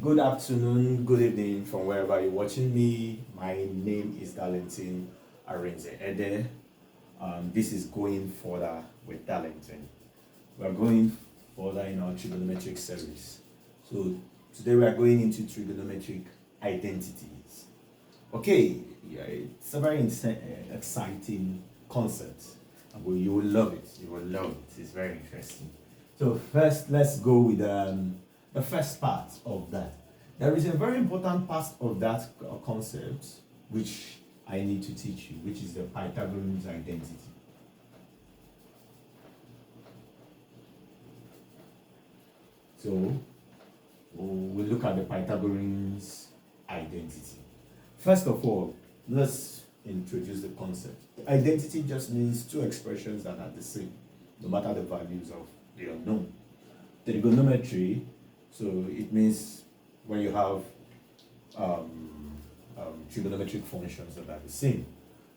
Good afternoon, good evening from wherever you're watching me. My name is Darlington Arinze Ede. This is going further with Darlington. We're going further in our trigonometric series. So today we are going into trigonometric identities. Okay, yeah, it's a very exciting concept. You will love it. You will love it. It's very interesting. So first, let's go with the first part of that. There is a very important part of that concept which I need to teach you, which is the Pythagorean's identity. So we'll look at the Pythagorean's identity. First of all, let's introduce the concept. Identity just means two expressions that are the same, no matter the values of the unknown. Trigonometry, so it means when you have trigonometric functions that are the same.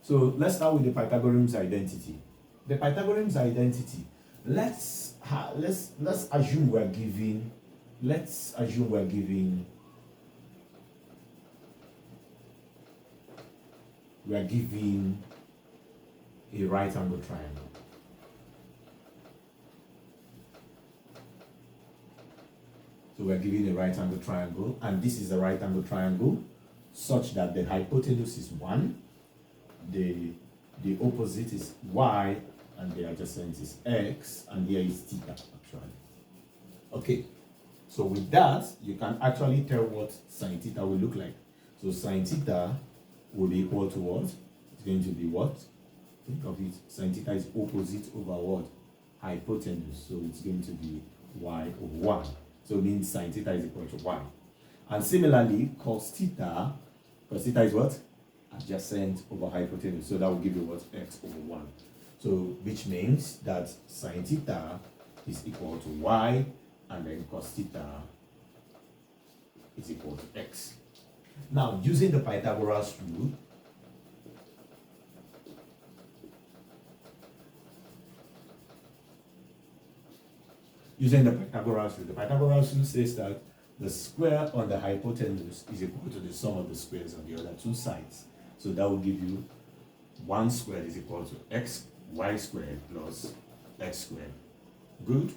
So let's start with the Pythagorean's identity. The Pythagorean's identity. Let's assume we're given. Let's assume we're given. We are given a right angle triangle. So we're given a right angle triangle, and this is a right angle triangle such that the hypotenuse is 1, the opposite is y, and the adjacent is x, and here is theta actually. Okay, so with that, you can actually tell what sine theta will look like. So sine theta will be equal to what? It's going to be what? Think of it. Sine theta is opposite over what? Hypotenuse. So it's going to be y over 1. So it means sine theta is equal to y. And similarly, cos theta is what? Adjacent over hypotenuse. So that will give you what? X over 1. So which means that sine theta is equal to y, and then cos theta is equal to x. Now, using the Pythagoras rule, the Pythagoras rule says that the square on the hypotenuse is equal to the sum of the squares on the other two sides. So that will give you 1 squared is equal to y squared plus x squared. Good?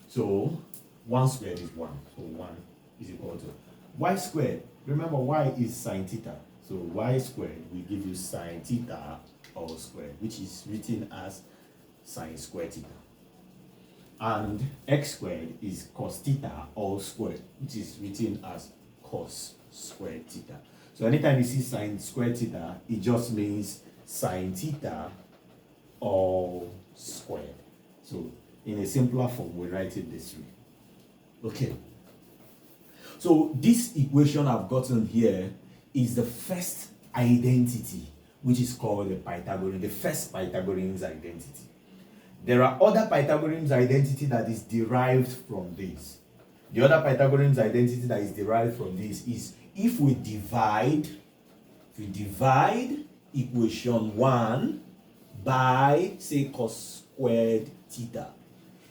So 1 squared is 1. So 1 is equal to y squared. Remember, y is sine theta. So y squared will give you sine theta all squared, which is written as sine squared theta. And x squared is cos theta all squared, which is written as cos squared theta. So anytime you see sine squared theta, it just means sine theta all squared. So in a simpler form, we write it this way. Okay. So this equation I've gotten here is the first identity, which is called the first Pythagorean's identity. There are other Pythagorean's identity that is derived from this. The other Pythagorean's identity that is derived from this is if we divide equation 1 by, say, cos squared theta.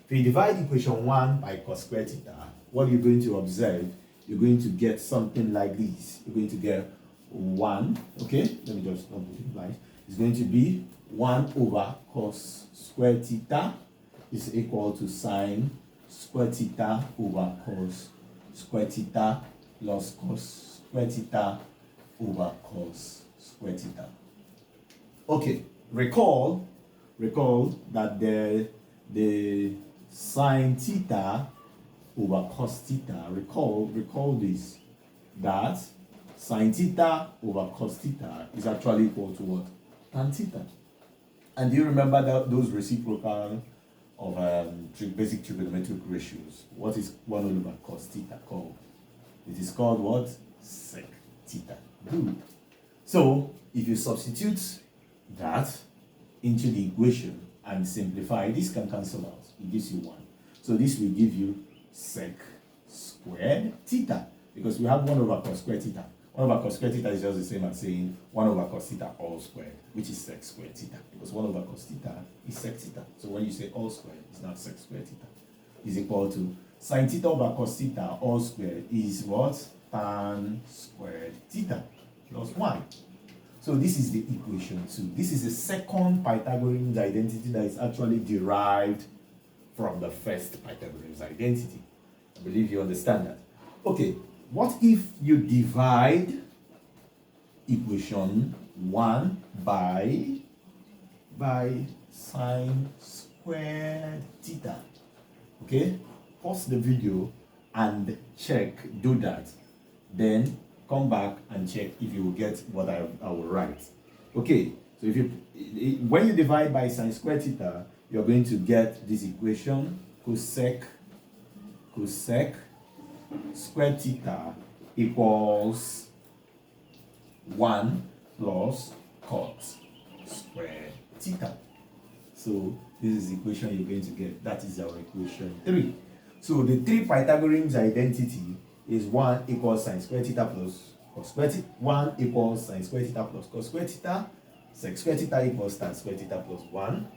If you divide equation 1 by cos squared theta, what you're going to observe, you're going to get something like this. You're going to get 1, okay? Let me just not put it right. It's going to be 1 over cos squared theta is equal to sine squared theta over cos squared theta plus cos squared theta over cos squared theta. Okay, recall that the sine theta over cos theta, recall this, that sine theta over cos theta is actually equal to what? Tan theta. And do you remember those reciprocal of basic trigonometric ratios? What is 1 over cos theta called? It is called what? Sec theta. Good. So if you substitute that into the equation and simplify, this can cancel out. It gives you 1. So this will give you sec squared theta, because we have 1 over cos squared theta. 1 over cos squared theta is just the same as saying 1 over cos theta all squared, which is sec squared theta, because 1 over cos theta is sec theta. So when you say all squared, it's not sec squared theta. Is equal to sine theta over cos theta all squared is what? tan squared theta plus 1. So this is the equation 2. This is the second Pythagorean identity that is actually derived from the first Pythagorean identity. I believe you understand that. Okay, what if you divide equation 1 by sine squared theta? Okay, pause the video and check, do that. Then come back and check if you will get what I will write. Okay, so when you divide by sine squared theta, you're going to get this equation: cosec squared theta equals 1 plus cot squared theta. So this is the equation you're going to get. That is our equation 3. So the 3 Pythagorean identity is 1 equals sine squared theta plus cos squared theta. 1 equals sine squared theta plus cos squared theta. Sec squared theta equals tan squared theta plus 1.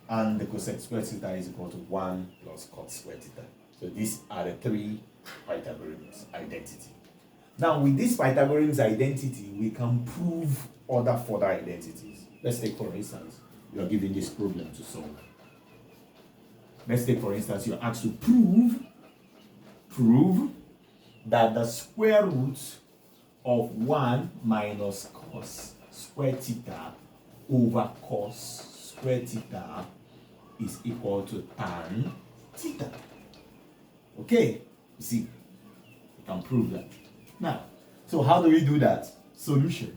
And the cosec squared theta is equal to 1 plus cot squared theta. So these are the 3 Pythagorean identity. Now with this Pythagorean identity, we can prove other further identities. Let's take, for instance, you are given this problem to solve. Let's take, for instance, you're asked to prove that the square root of 1 minus cos squared theta over cos squared theta is equal to tan theta. Okay, you see, we can prove that. Now, so how do we do that? Solution.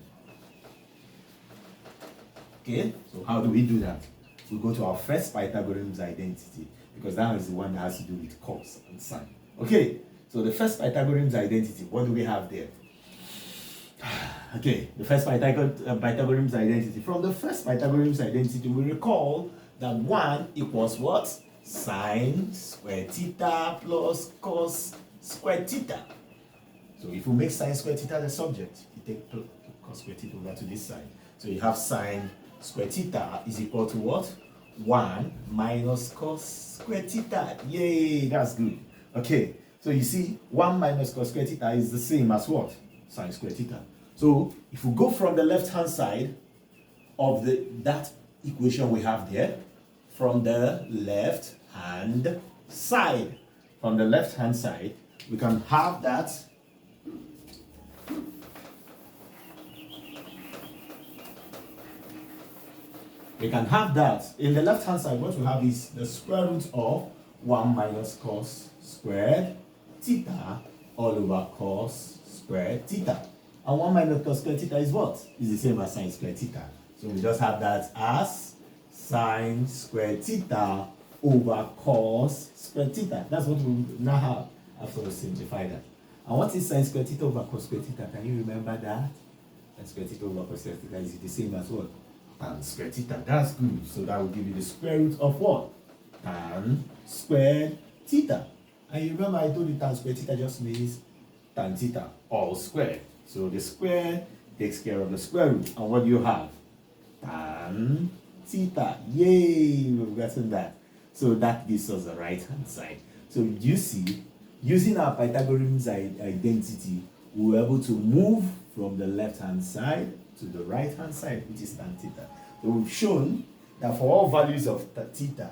Okay, so how do we do that? We go to our first Pythagorean identity, because that is the one that has to do with cos and sine. Okay, so the first Pythagorean identity, what do we have there? Okay, the first Pythagorean identity. From the first Pythagorean identity, we recall that 1 equals what? Sine squared theta plus cos squared theta. So if we make sine squared theta the subject, you take cos squared theta over to this side. So you have sine squared theta is equal to what? 1 minus cos squared theta. Yay, that's good. Okay, so you see 1 minus cos squared theta is the same as what? Sine squared theta. So if we go from the left hand side of that equation we have there, from the left hand side, we can have that in the left hand side. What we have is the square root of 1 minus cos squared theta all over cos squared theta. And 1 minus cos squared theta is what? Is the same as sine squared theta. So we just have that as sine squared theta over cos squared theta. That's what we now have after we simplify that. And what is sine squared theta over cos squared theta? Can you remember that? Sine squared theta over cos squared theta is the same as what? Tan squared theta. That's good. So that will give you the square root of what? Tan squared theta. And you remember I told you tan squared theta just means tan theta all squared. So the square takes care of the square root. And what do you have? Tan theta. Yay, we've gotten that. So that gives us the right hand side. So you see, using our Pythagorean identity, we were able to move from the left hand side to the right hand side, which is tan theta. So we've shown that for all values of theta,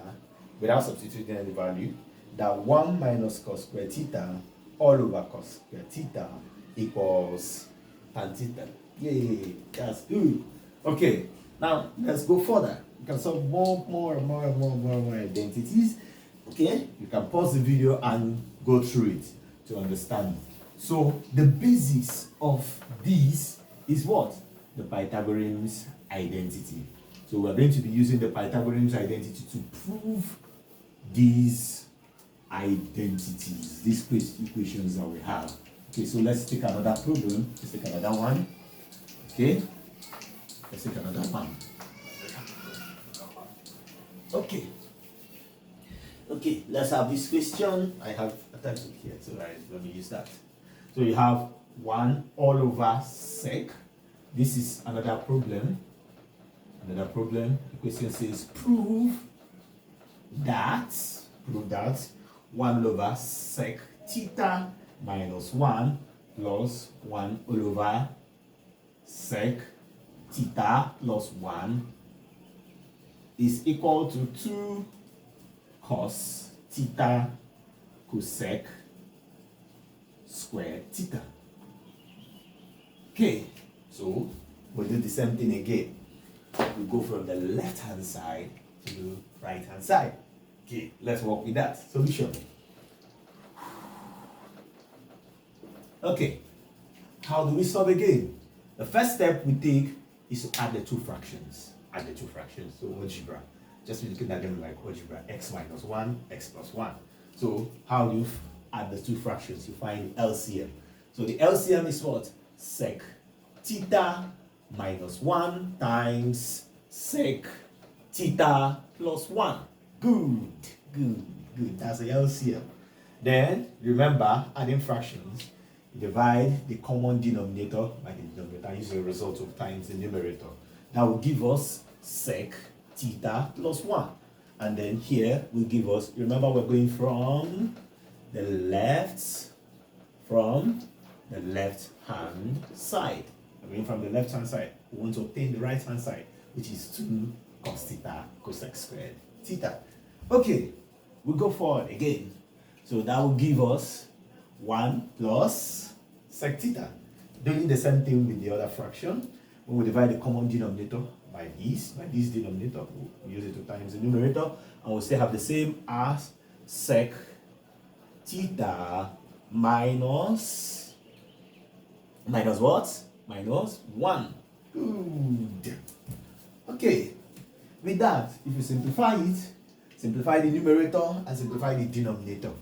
without substituting any value, that 1 minus cos squared theta all over cos squared theta equals tan theta. Yay, that's good. Okay, now let's go further. You can solve more identities. Okay, you can pause the video and go through it to understand. So the basis of this is what? The Pythagorean identity. So we're going to be using the Pythagorean identity to prove these identities, these equations that we have. Okay, so let's take another problem. Let's take another one. Okay, let's take another one. Okay, let's have this question. I have a textbook here, so let me use that. So you have 1 all over sec. This is another problem. The question says prove that 1 over sec theta minus 1 plus 1 all over sec theta plus 1 is equal to 2 cos theta cosec square theta. Okay, so we'll do the same thing again. We go from the left hand side to the right hand side. Okay, let's work with that solution. Okay, how do we solve again? The first step we take is to add the two fractions. Add the two fractions. So algebra, just looking at them like algebra, x minus 1, x plus 1. So how do you add the two fractions? You find LCM. So the LCM is what? Sec theta minus 1 times sec theta plus 1. Good, good, good. That's the LCM. Then remember, adding fractions, you divide the common denominator by the denominator, use the result of times the numerator. That will give us sec theta plus 1. And then here will give us, remember we're going from the left hand side. We're going from the left hand side. We want to obtain the right hand side, which is 2 cos theta cosec squared theta. Okay, we go forward again. So that will give us 1 plus sec theta. Doing the same thing with the other fraction. We will divide the common denominator by this denominator. We'll use it to times the numerator, and we'll still have the same as sec theta minus what? Minus 1. Good. Okay. With that, if you simplify it, simplify the numerator and simplify the denominator.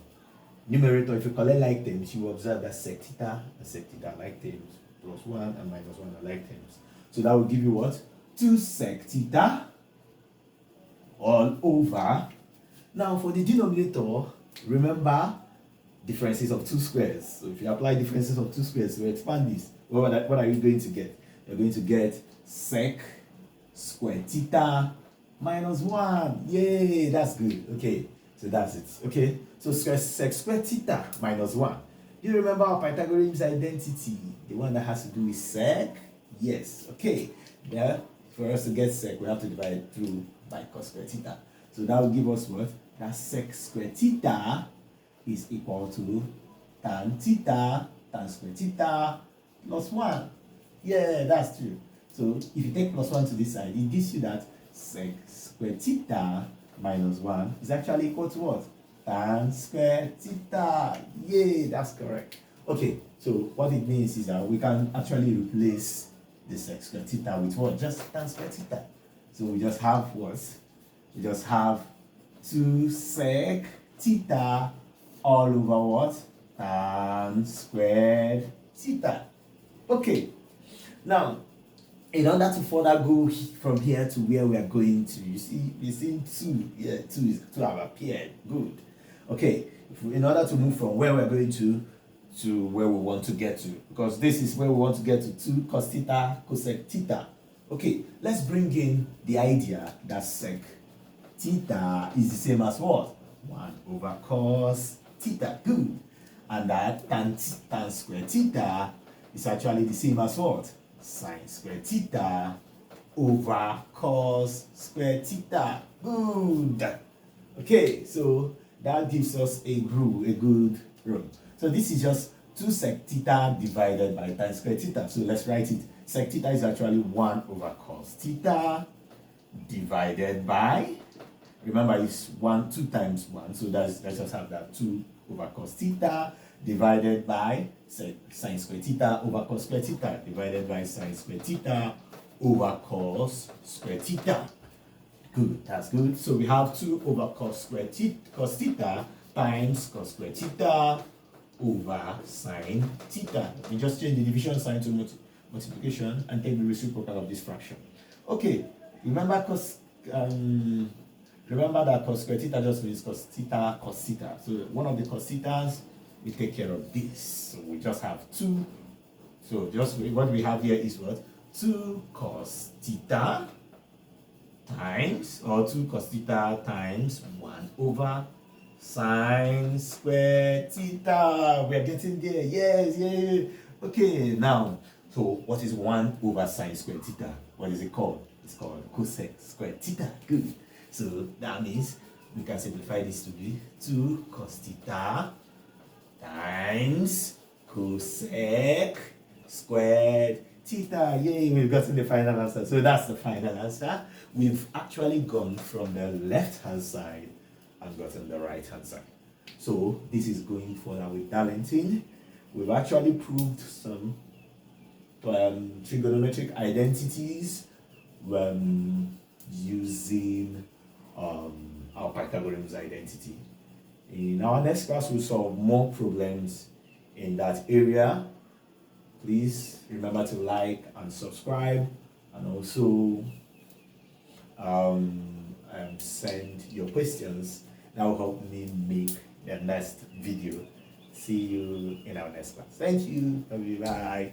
Numerator, if you collect like terms, you will observe that sec theta and sec theta are like terms, plus 1 and minus 1 are like terms. So that will give you what? 2 sec theta all over. Now for the denominator, remember differences of two squares. So if you apply differences of two squares, we expand this. What are you going to get? You're going to get sec square theta minus 1. Yay, that's good. Okay, so that's it. Okay, so sec square theta minus 1. Do you remember our Pythagorean's identity? The one that has to do with sec? Yes. Okay, there, for us to get sec, we have to divide it through by cos square theta. So that will give us what? That sec square theta is equal to tan square theta plus 1. Yeah, that's true. So if you take plus 1 to this side, it gives you that sec square theta minus 1 is actually equal to what? Tan square theta. Yay, that's correct. Okay, so what it means is that we can actually replace the sec square theta with what? Just tan square theta. So we just have what? We just have 2 sec theta all over what? Tan squared theta. Okay, now in order to further go from here to where we are going to, you see 2. Yeah, 2 have appeared. Good. Okay, in order to move from where we're going to where we want to get to, because this is where we want to get to 2 cos theta cosec theta. Okay, let's bring in the idea that sec theta is the same as what? 1 over cos theta. Good. And that tan square theta is actually the same as what? Sine square theta over cos square theta. Good. Okay, so that gives us a good rule. So this is just 2 sec theta divided by tan square theta. So let's write it. Sec theta is actually 1 over cos theta divided by, remember it's 2 times 1, so let's just have that 2 over cos theta divided by sine square theta over cos square theta divided by sine square theta over cos square theta. Good, that's good. So we have 2 over cos theta times cos square theta over sine theta. We just change the division sign to multiplication and take the reciprocal of this fraction. Okay, remember that cos square theta just means cos theta cos theta. So one of the cos thetas, we take care of this. So we just have 2. So just what we have here is what? 2 cos theta times, or 2 cos theta times 1 over sine squared theta. We are getting there. Yes, yeah. Okay, now, so what is 1 over sine squared theta? What is it called? It's called cosec squared theta. Good. So that means we can simplify this to be 2 cos theta times cosec squared theta. Yay, we've gotten the final answer. So that's the final answer. We've actually gone from the left hand side and gotten the right hand side. So this is going further with Darlington. We've actually proved some trigonometric identities using our Pythagorean's identity. In our next class, we'll solve more problems in that area. Please remember to like and subscribe, and also send your questions. That will help me make the next video. See you in our next class. Thank you. Bye.